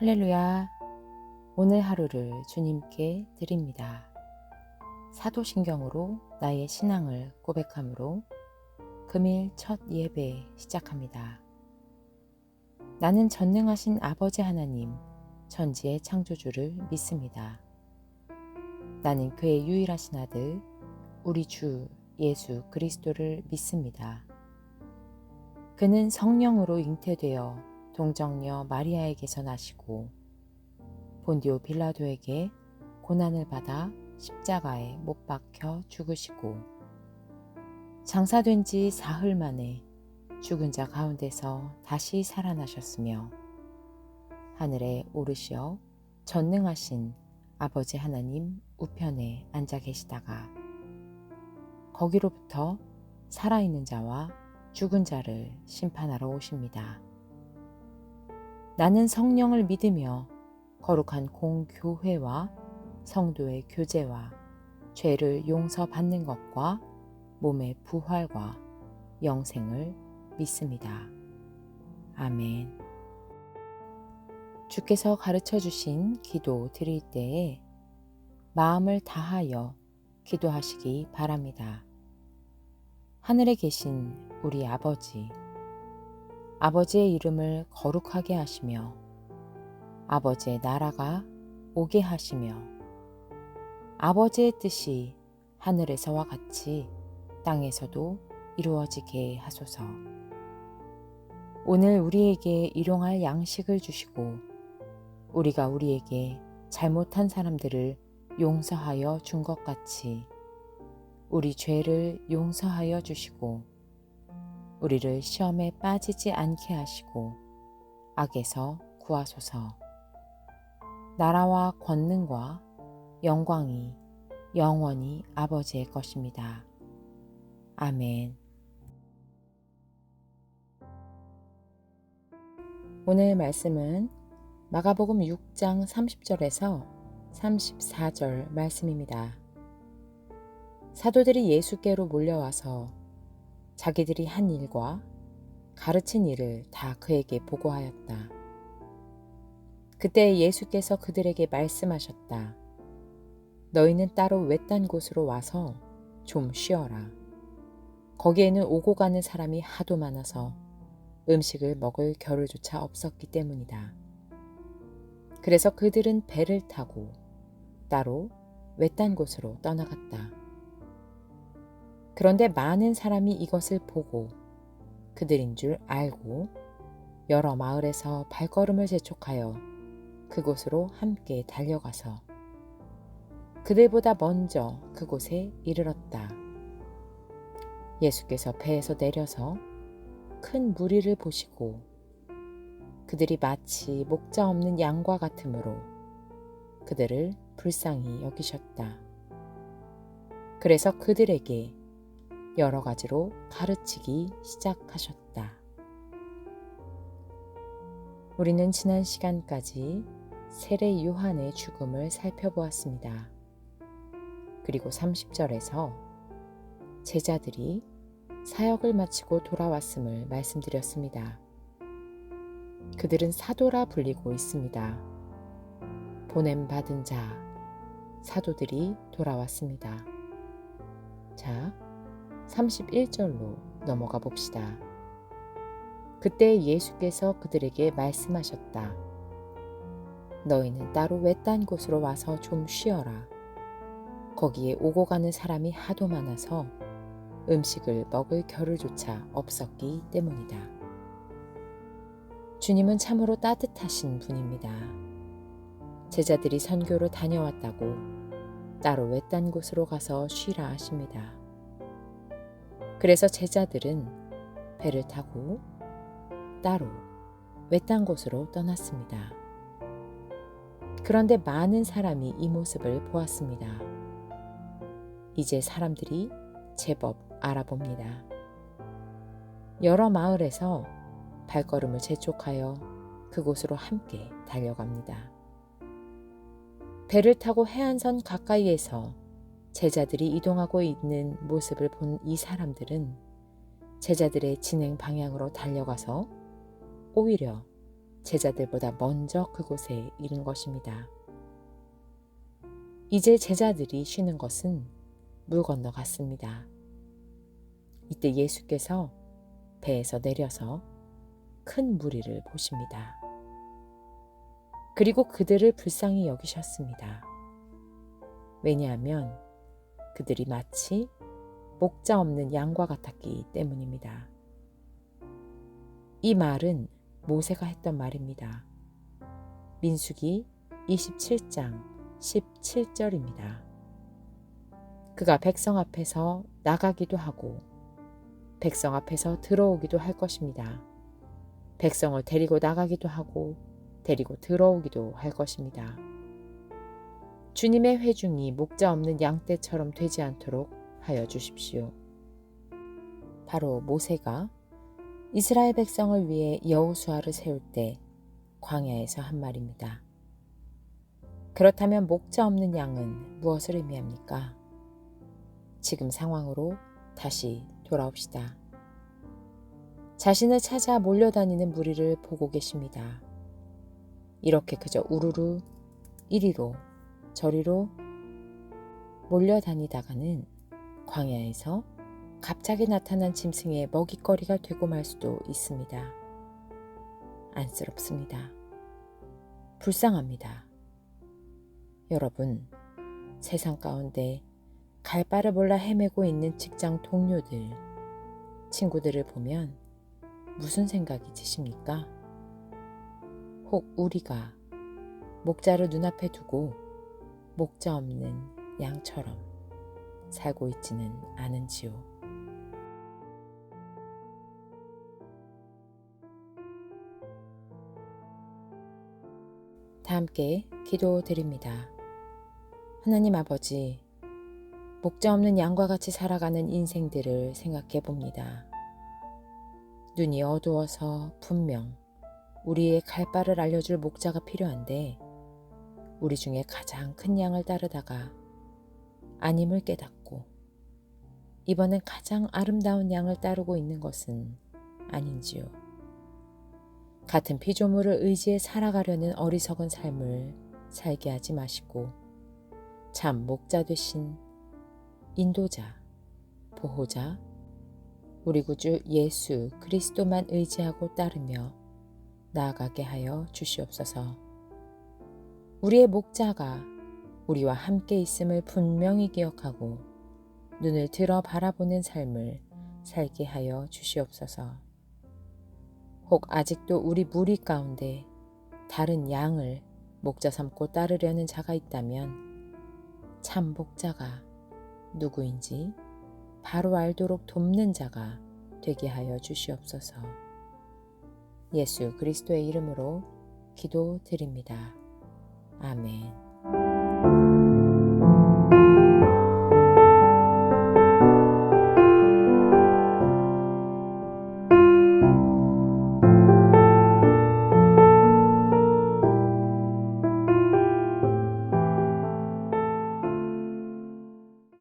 할렐루야. 오늘 하루를 주님께 드립니다. 사도신경으로 나의 신앙을 고백함으로 금일 첫 예배 시작합니다. 나는 전능하신 아버지 하나님, 천지의 창조주를 믿습니다. 나는 그의 유일하신 아들, 우리 주 예수 그리스도를 믿습니다. 그는 성령으로 잉태되어 동정녀 마리아에게서 나시고 본디오 빌라도에게 고난을 받아 십자가에 못 박혀 죽으시고 장사된 지 사흘 만에 죽은 자 가운데서 다시 살아나셨으며 하늘에 오르시어 전능하신 아버지 하나님 우편에 앉아 계시다가 거기로부터 살아있는 자와 죽은 자를 심판하러 오십니다. 나는 성령을 믿으며 거룩한 공교회와 성도의 교제와 죄를 용서받는 것과 몸의 부활과 영생을 믿습니다. 아멘. 주께서 가르쳐 주신 기도 드릴 때에 마음을 다하여 기도하시기 바랍니다. 하늘에 계신 우리 아버지의 이름을 거룩하게 하시며 아버지의 나라가 오게 하시며 아버지의 뜻이 하늘에서와 같이 땅에서도 이루어지게 하소서. 오늘 우리에게 일용할 양식을 주시고 우리가 우리에게 잘못한 사람들을 용서하여 준 것 같이 우리 죄를 용서하여 주시고 우리를 시험에 빠지지 않게 하시고 악에서 구하소서. 나라와 권능과 영광이 영원히 아버지의 것입니다. 아멘. 오늘 말씀은 마가복음 6장 30절에서 34절 말씀입니다. 사도들이 예수께로 몰려와서 자기들이 한 일과 가르친 일을 다 그에게 보고하였다. 그때 예수께서 그들에게 말씀하셨다. 너희는 따로 외딴 곳으로 와서 좀 쉬어라. 거기에는 오고 가는 사람이 하도 많아서 음식을 먹을 겨를조차 없었기 때문이다. 그래서 그들은 배를 타고 따로 외딴 곳으로 떠나갔다. 그런데 많은 사람이 이것을 보고 그들인 줄 알고 여러 마을에서 발걸음을 재촉하여 그곳으로 함께 달려가서 그들보다 먼저 그곳에 이르렀다. 예수께서 배에서 내려서 큰 무리를 보시고 그들이 마치 목자 없는 양과 같으므로 그들을 불쌍히 여기셨다. 그래서 그들에게 여러 가지로 가르치기 시작하셨다. 우리는 지난 시간까지 세례 요한의 죽음을 살펴보았습니다. 그리고 30절에서 제자들이 사역을 마치고 돌아왔음을 말씀드렸습니다. 그들은 사도라 불리고 있습니다. 보냄받은 자, 사도들이 돌아왔습니다. 자, 31절로 넘어가 봅시다. 그때 예수께서 그들에게 말씀하셨다. 너희는 따로 외딴 곳으로 와서 좀 쉬어라. 거기에 오고 가는 사람이 하도 많아서 음식을 먹을 겨를조차 없었기 때문이다. 주님은 참으로 따뜻하신 분입니다. 제자들이 선교로 다녀왔다고 따로 외딴 곳으로 가서 쉬라 하십니다. 그래서 제자들은 배를 타고 따로 외딴 곳으로 떠났습니다. 그런데 많은 사람이 이 모습을 보았습니다. 이제 사람들이 제법 알아봅니다. 여러 마을에서 발걸음을 재촉하여 그곳으로 함께 달려갑니다. 배를 타고 해안선 가까이에서 제자들이 이동하고 있는 모습을 본 이 사람들은 제자들의 진행 방향으로 달려가서 오히려 제자들보다 먼저 그곳에 이른 것입니다. 이제 제자들이 쉬는 것은 물 건너 갔습니다. 이때 예수께서 배에서 내려서 큰 무리를 보십니다. 그리고 그들을 불쌍히 여기셨습니다. 왜냐하면 그들이 마치 목자 없는 양과 같았기 때문입니다. 이 말은 모세가 했던 말입니다. 민수기 27장 17절입니다. 그가 백성 앞에서 나가기도 하고 백성 앞에서 들어오기도 할 것입니다. 백성을 데리고 나가기도 하고 데리고 들어오기도 할 것입니다. 주님의 회중이 목자 없는 양떼처럼 되지 않도록 하여 주십시오. 바로 모세가 이스라엘 백성을 위해 여호수아를 세울 때 광야에서 한 말입니다. 그렇다면 목자 없는 양은 무엇을 의미합니까? 지금 상황으로 다시 돌아옵시다. 자신을 찾아 몰려다니는 무리를 보고 계십니다. 이렇게 그저 우르르 이리로 저리로 몰려다니다가는 광야에서 갑자기 나타난 짐승의 먹잇거리가 되고 말 수도 있습니다. 안쓰럽습니다. 불쌍합니다. 여러분, 세상 가운데 갈 바를 몰라 헤매고 있는 직장 동료들, 친구들을 보면 무슨 생각이 드십니까? 혹 우리가 목자를 눈앞에 두고 목자 없는 양처럼 살고 있지는 않은지요. 다 함께 기도드립니다. 하나님 아버지, 목자 없는 양과 같이 살아가는 인생들을 생각해 봅니다. 눈이 어두워서 분명 우리의 갈 바를 알려줄 목자가 필요한데 우리 중에 가장 큰 양을 따르다가 아님을 깨닫고 이번엔 가장 아름다운 양을 따르고 있는 것은 아닌지요. 같은 피조물을 의지해 살아가려는 어리석은 삶을 살게 하지 마시고 참 목자 되신 인도자, 보호자, 우리 구주 예수 그리스도만 의지하고 따르며 나아가게 하여 주시옵소서. 우리의 목자가 우리와 함께 있음을 분명히 기억하고 눈을 들어 바라보는 삶을 살게 하여 주시옵소서. 혹 아직도 우리 무리 가운데 다른 양을 목자 삼고 따르려는 자가 있다면 참 목자가 누구인지 바로 알도록 돕는 자가 되게 하여 주시옵소서. 예수 그리스도의 이름으로 기도드립니다. 아멘.